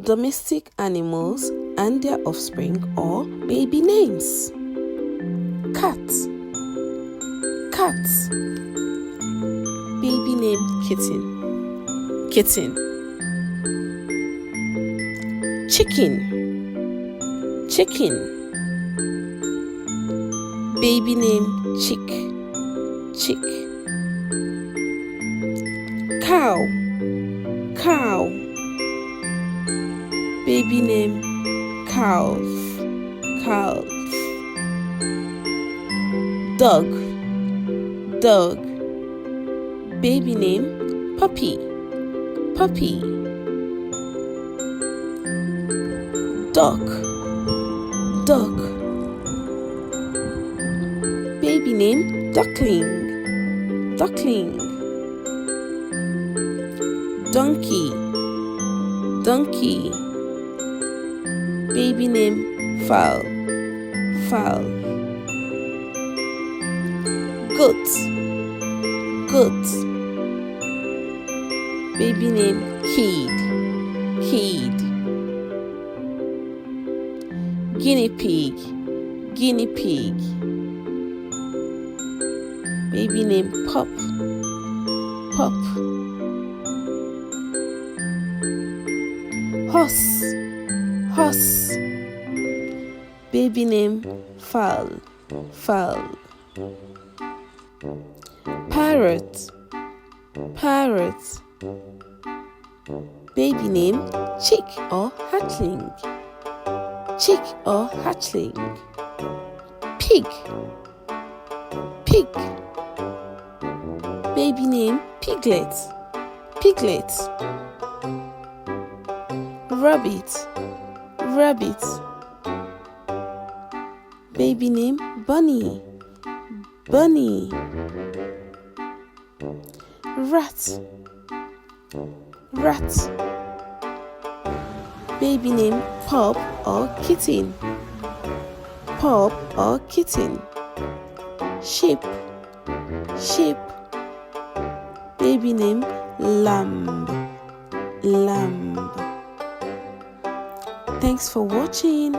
domestic animals and their offspring or baby names. Cat. Baby name kitten. Chicken. Baby name chick. Cow. Baby name calf. Dog. Baby name puppy. Duck. Baby name duckling. Donkey. Baby name fowl. Goat. Baby name kid. Guinea pig. Baby name pup. Horse. Baby name fowl. Parrot. Baby name chick or hatchling. Pig. Baby name piglet. Rabbit. Baby name bunny. Rat. Baby name pup or kitten. Sheep. Baby name lamb. Thanks for watching.